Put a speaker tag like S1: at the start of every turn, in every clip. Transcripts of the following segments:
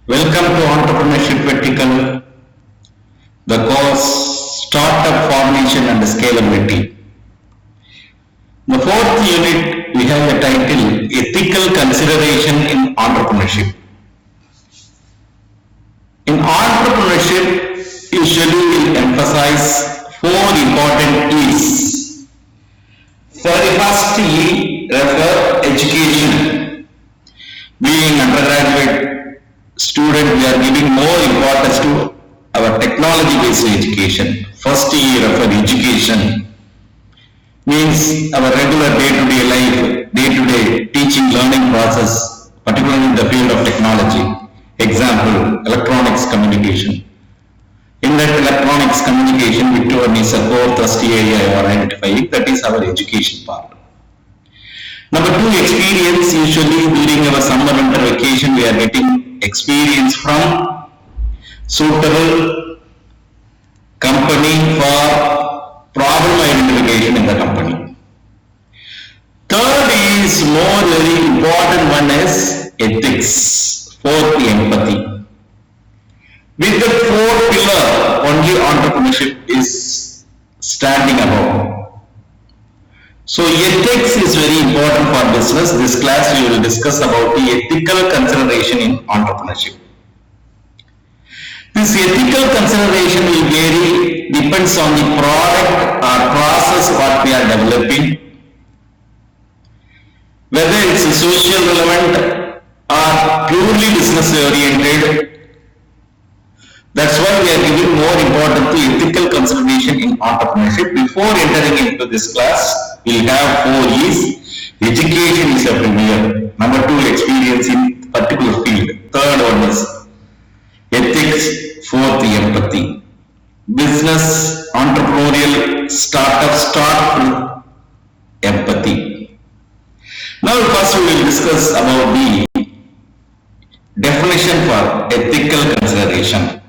S1: Welcome to Entrepreneurship Vertical, the course Startup Formation and Scalability. The fourth unit, we have the title Ethical Consideration in Entrepreneurship. In entrepreneurship, usually we emphasize four important E's. For the first E, refer education. Being undergraduate student, we are giving more importance to our technology-based education. First E, refer education. Means our regular day-to-day life, day-to-day teaching learning process, particularly in the field of technology. Example, electronics communication. In that electronics communication, which one is a core thrust area you are identifying, that is our education part. Number two, experience. Usually during our summer winter vacation, we are getting experience from suitable company for problem identification in the company. Third is more very important one is ethics. Fourth, empathy. With the fourth pillar, only entrepreneurship is standing above. So ethics is very important for business. This class we will discuss about the ethical consideration in entrepreneurship. This ethical consideration will vary, depends on the product or process what we are developing, whether it's social relevant or purely business oriented. That's why we are giving more importance to ethical consideration in entrepreneurship. Before entering into this class, we have four E's. Education is a premier. Number two, experience in particular field. Third one is ethics. Fourth, empathy. Business, entrepreneurial startup start with empathy. Now first we will discuss about the definition for ethical consideration.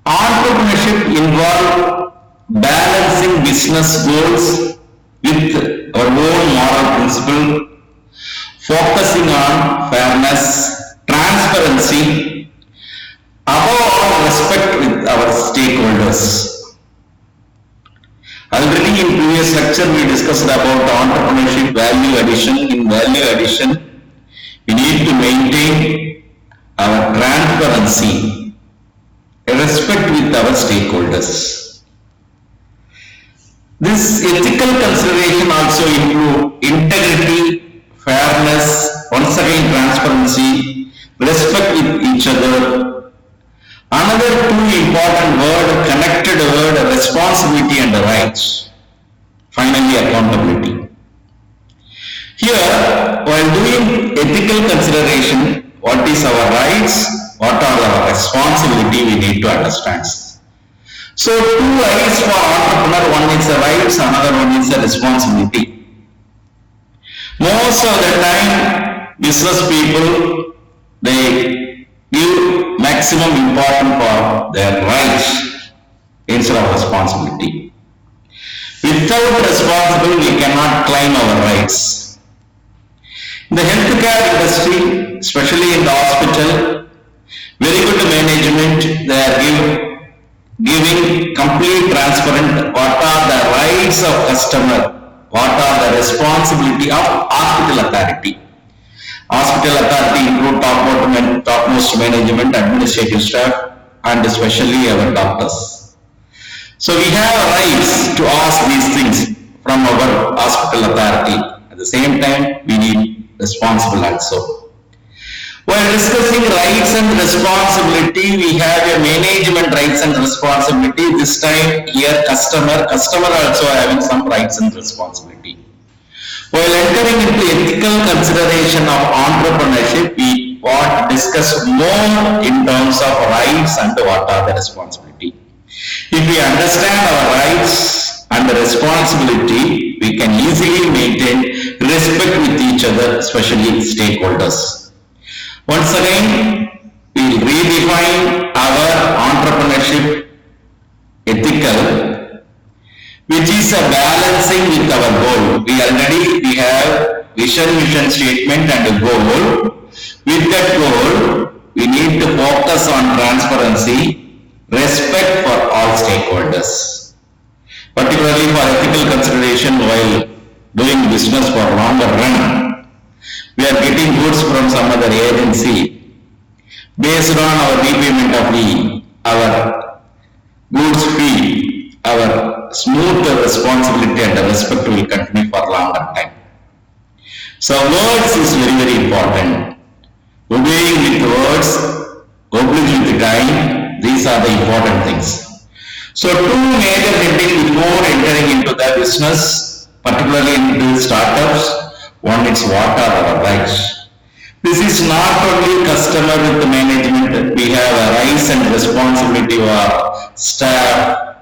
S1: Entrepreneurship involves balancing business goals with our own moral principle, focusing on fairness, transparency, above all respect with our stakeholders. Already in previous lecture we discussed about entrepreneurship value addition. In value addition, we need to maintain our transparency, respect with our stakeholders. This ethical consideration also include integrity, fairness, once again transparency, respect with each other. Another two important word, connected word, responsibility and rights. Finally, accountability. Here, while doing ethical consideration, what is our rights, what are our responsibility, we need to understand. So, two rights for entrepreneur, one is the rights, another one is the responsibility. Most of the time, business people, they give maximum importance for their rights instead of responsibility. Without responsibility, we cannot claim our rights. In the healthcare industry, especially in the hospital, very good management, they are giving complete transparent what are the rights of customer, what are the responsibility of hospital authority. Hospital authority include topmost management, administrative staff, and especially our doctors. So we have rights to ask these things from our hospital authority. At the same time, we need responsible also. While discussing rights and responsibility, we have a management rights and responsibility. This time here customer also having some rights and responsibility. While entering into ethical consideration of entrepreneurship, we want to discuss more in terms of rights and what are the responsibility. If we understand our rights and the responsibility, we can easily maintain respect with each other, especially stakeholders. Once again, we will redefine our entrepreneurship ethical, which is a balancing with our goal. We have vision statement and a goal. With that goal, we need to focus on transparency, respect for all stakeholders, particularly for ethical consideration while doing business for longer run. We are getting goods from some other agency based on our repayment of our goods fee, our smooth responsibility and respect will continue for longer time. So words is very important. Obeying with words, obeying with time, these are the important things. So two major headings before entering into the business, particularly into startups. One is what are our rights. This is not only customer with management. We have a rights and responsibility of our staff.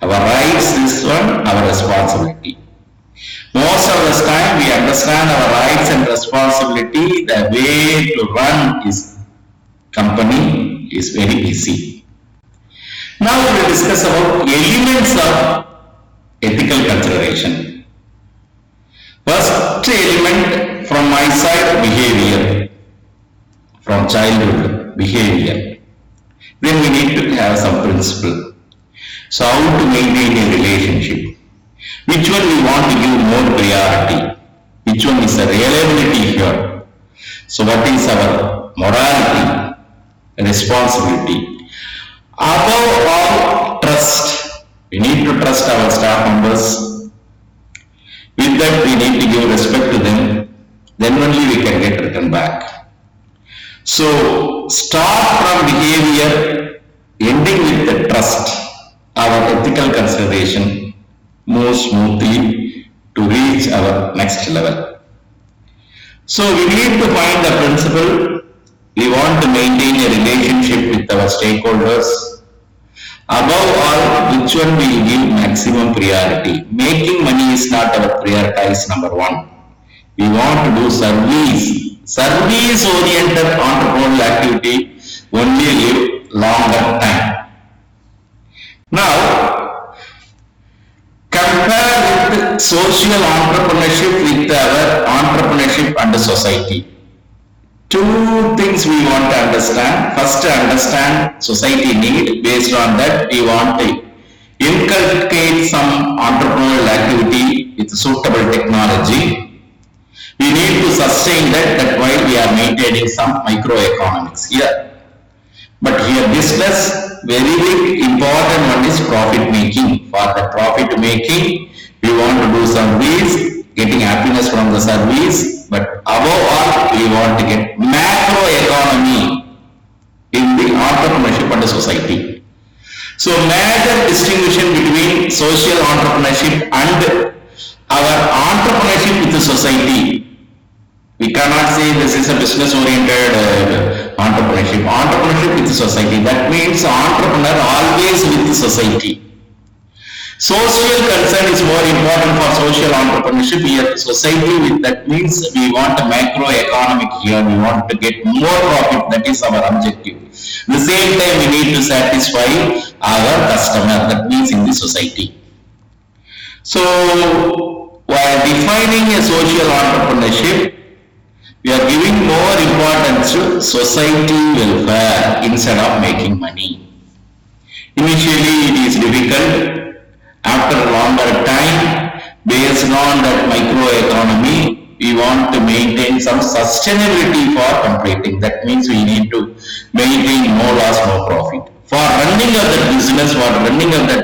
S1: Our rights, this one, our responsibility. Most of the time we understand our rights and responsibility. The way to run this company is very easy. Now we will discuss about elements of ethical consideration. First element from my side, behavior. From childhood, behavior. Then we need to have some principle. So how to maintain a relationship? Which one we want to give more priority? Which one is the reliability here? So what is our morality, responsibility? Above all, trust. We need to trust our staff members. With that, we need to give respect to them. Then only we can get return back. So start from behavior, ending with the trust. Our ethical consideration move smoothly to reach our next level. So we need to find the principle. We want to maintain a relationship with our stakeholders. Above all, which one will give maximum priority? Making money is not our prioritize number one. We want to do service oriented entrepreneurial activity only live longer time. Now, compare with social entrepreneurship with our entrepreneurship and society. Two things we want to understand. First, to understand society need. Based on that, we want to inculcate some entrepreneurial activity with suitable technology. We need to sustain that while we are maintaining some microeconomics here. But here business, very big important one is profit making. For the profit making, we want to do service, getting happiness from the service, but above all, we want to get macro economy in the entrepreneurship and the society. So major distinction between social entrepreneurship and our entrepreneurship with the society. We cannot say this is a business oriented entrepreneurship. Entrepreneurship with the society. That means entrepreneur always with the society. Social concern is more important for social entrepreneurship here. Society with that means we want a macroeconomic here. We want to get more profit. That is our objective. At the same time, we need to satisfy our customer. That means in the society. So while defining a social entrepreneurship, we are giving more importance to society welfare instead of making money. Initially, it is difficult. After a longer time, based on that microeconomy, we want to maintain some sustainability for completing. That means we need to maintain no loss, no profit. For running of that business, for running of that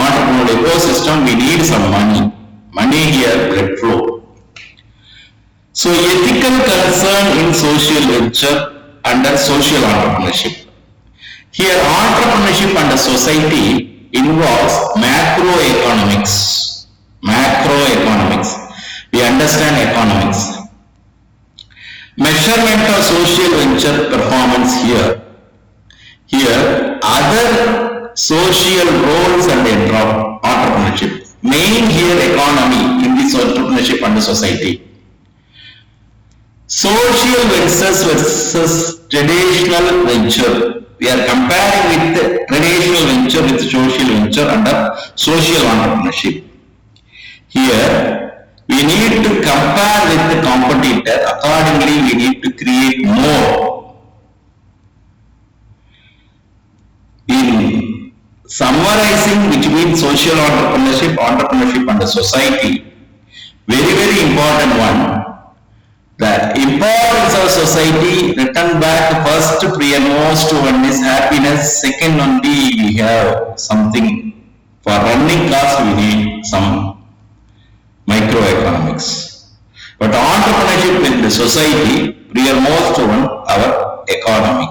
S1: entrepreneurial ecosystem, we need some money. Money here, blood flow. So ethical concern in social venture under social entrepreneurship. Here entrepreneurship under society involves macroeconomics. Macroeconomics. We understand economics. Measurement of social venture performance here. Here other social roles and entrepreneurship. Main here economy in this entrepreneurship under society. Social ventures versus traditional venture. We are comparing with traditional venture with social venture under social entrepreneurship. Here We need to compare with the competitor. Accordingly, we need to create more. In summarizing between social entrepreneurship and the society, very, very important one. The importance of society, written back first premost one is happiness, second only we have something. For running cost we need some microeconomics. But entrepreneurship with the society, rearmost one our economy,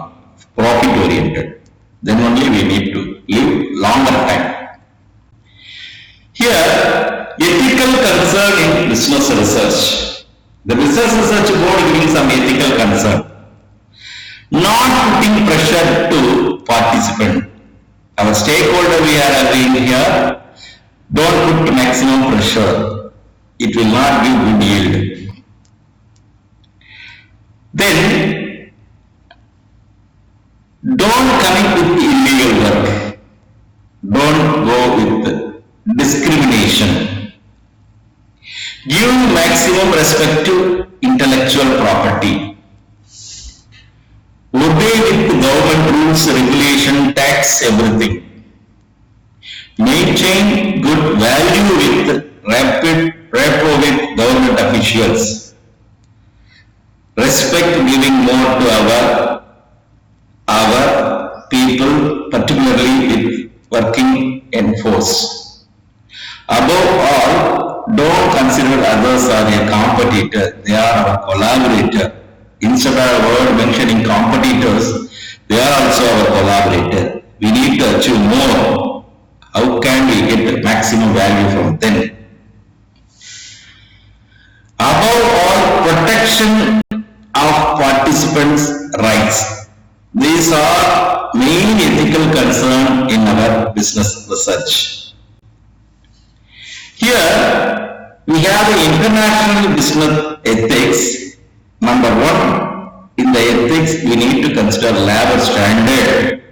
S1: profit oriented. Then only we need to live longer time. Here, ethical concern in business research. The business research board giving some ethical concern. Not putting pressure to participant. Our stakeholder we are having here, don't put maximum pressure. It will not give good yield. Then, don't connect with illegal work. Don't go with discrimination. Give maximum respect to intellectual property. Obey with government rules, regulation, tax, everything. Maintain good value with rapport with government officials. Respect giving more to our people, particularly with working in force. Above all, don't consider others as a competitor, they are our collaborator. Instead of a word mentioning competitors, they are also our collaborator. We need to achieve more. How can we get maximum value from them? Above all, protection of participants' rights. These are main ethical concern in our business research. Here, we have the international business ethics. Number one, in the ethics, we need to consider labor standard.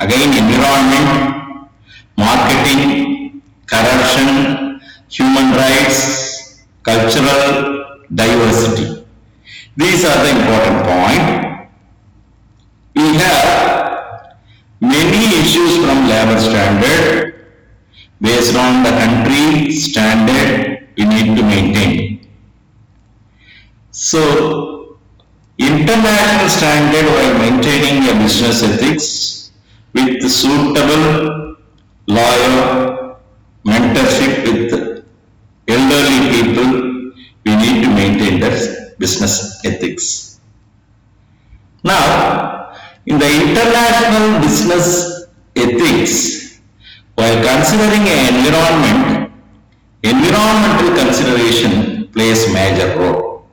S1: Again, environment, marketing, corruption, human rights, cultural diversity. These are the important points. We have many issues from labor standard. Based on the country standard, we need to maintain. So, international standard while maintaining a business ethics with suitable lawyer, mentorship with elderly people, we need to maintain that business ethics. Now, in the international business ethics, while considering an environment, environmental consideration plays major role.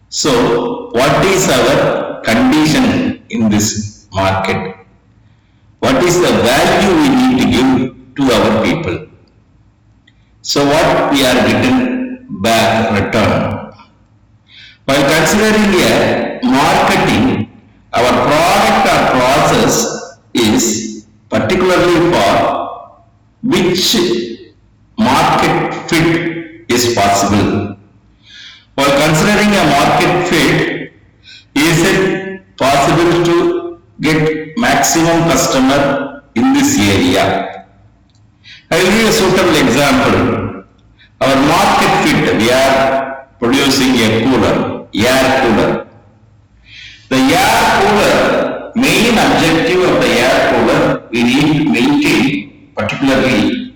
S1: So, what is our condition in this market? What is the value we need to give to our people? So, what we are getting back return? While considering a marketing, our product or process is particularly for which market fit is possible. While considering a market fit, is it possible to get maximum customer in this area? I will give a suitable example. Our market fit, we are producing a cooler, air cooler. The air cooler, main objective of the air cooler, we need to maintain particularly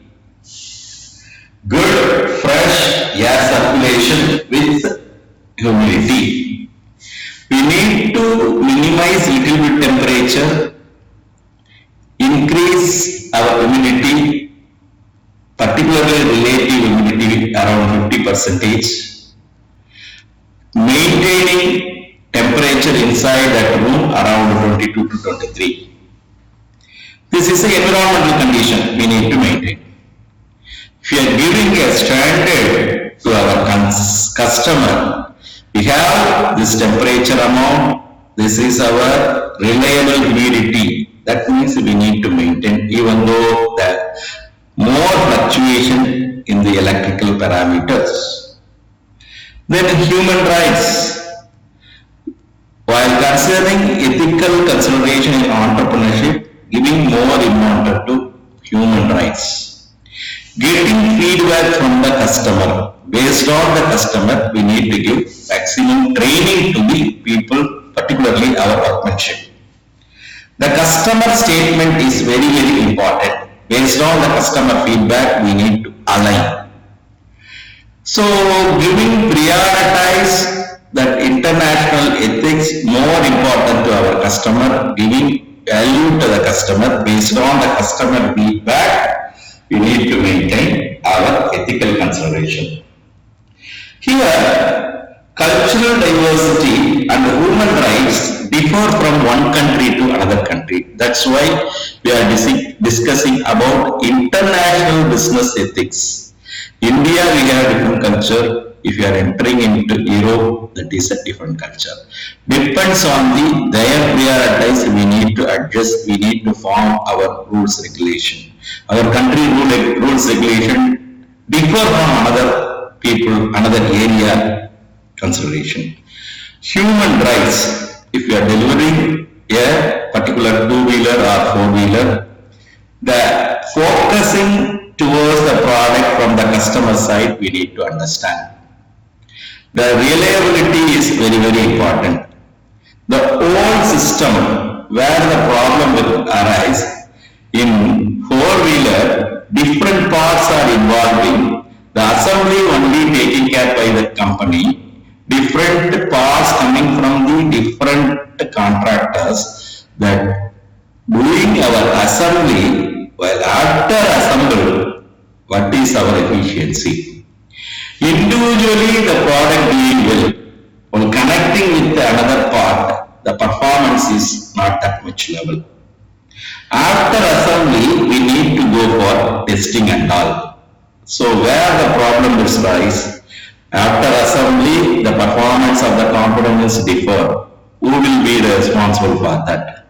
S1: good, fresh air circulation with humidity. We need to minimize little bit temperature, increase our humidity, particularly relative humidity around 50%, maintaining temperature inside that room around 22 to 23. This is the environmental condition we need to maintain. If we are giving a standard to our customer, we have this temperature amount, this is our reliable humidity. That means we need to maintain, even though the more fluctuation in the electrical parameters. Then human rights. While considering ethical consideration in entrepreneurship, giving more importance to human rights. Getting feedback from the customer. Based on the customer, we need to give maximum training to the people, particularly our workmanship. The customer statement is very, very important. Based on the customer feedback, we need to align. So, giving prioritize that international ethics more important to our customer, giving value to the customer based on the customer feedback, we need to maintain our ethical consideration. Here, cultural diversity and human rights differ from one country to another country. That's why we are discussing about international business ethics. India, we have different culture. If you are entering into Europe, that is a different culture. Depends on their prioritize, we need to adjust, we need to form our rules regulation. Our country rules regulation differ from another people, another area consideration. Human rights, if you are delivering a particular two-wheeler or four-wheeler, the focusing towards the product from the customer side, we need to understand. The reliability is very, very important. The old system where the problem will arise in four-wheeler, different parts are involving, the assembly only taken care by the company, different parts coming from the different contractors, that doing our assembly, while after assemble, what is our efficiency? Individually the product being well, while connecting with another part, the performance is not that much level. After assembly, we need to go for testing and all. So where the problem is rise, after assembly, the performance of the components differ. Who will be responsible for that?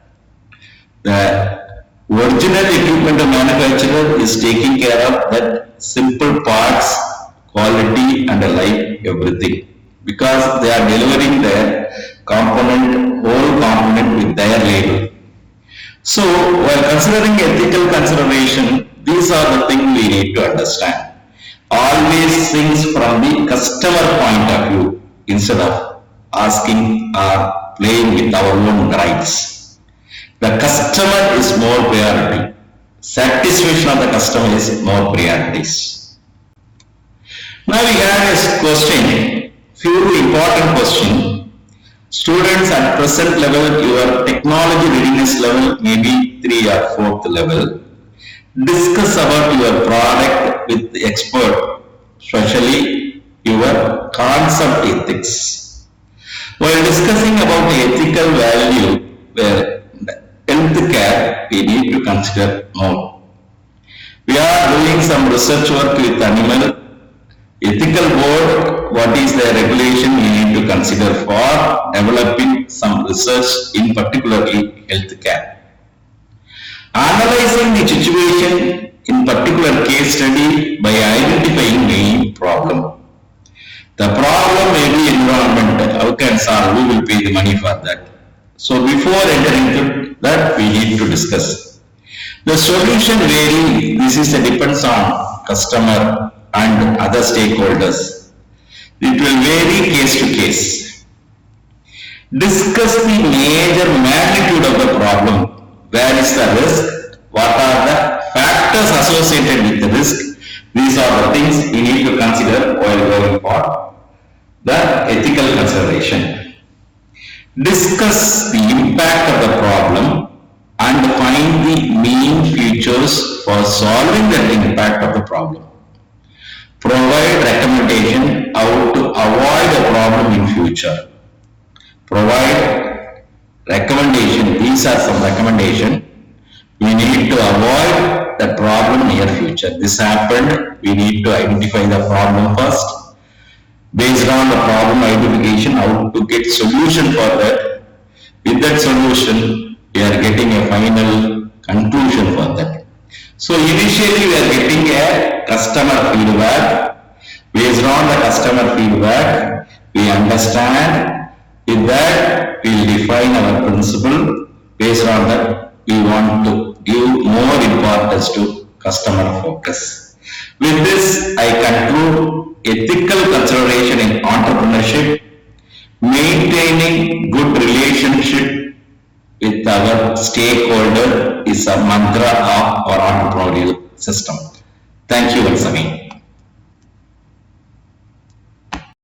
S1: The original equipment manufacturer is taking care of that simple parts, quality and like everything, because they are delivering their whole component with their label. So, while considering ethical consideration, these are the things we need to understand. Always things from the customer point of view instead of asking or playing with our own rights. The customer is more priority. Satisfaction of the customer is more priorities. Now we have a question, few important questions. Students at present level, your technology readiness level may be 3 or 4th level. Discuss about your product with the expert, especially your concept ethics. While discussing about the ethical value, where healthcare we need to consider more. We are doing some research work with animal ethical board. What is the regulation we need to consider for developing some research in particularly healthcare? Analyzing the situation in particular case study by identifying the problem. The problem may be environment. How can solve? Who will pay the money for that? So before entering into that, we need to discuss. The solution vary. This is depends on customer and other stakeholders. It will vary case to case. Discuss the major magnitude of the problem. Where is the risk? What are the factors associated with the risk? These are the things we need to consider while going for the ethical consideration. Discuss the impact of the problem and find the main features for solving that impact of the problem. Provide recommendation how to avoid a problem in future. Provide recommendation. These are some recommendation. We need to avoid the problem near future. This happened. We need to identify the problem first. Based on the problem identification, how to get solution for that. With that solution, we are getting a final conclusion for that. So initially we are getting a customer feedback. Based on the customer feedback, we understand. With that, we define our principle. Based on that, we want to give more importance to customer focus. With this, I conclude ethical consideration in entrepreneurship. Maintaining good relationship with our stakeholder is a mantra of our entrepreneurial system. Thank you once again.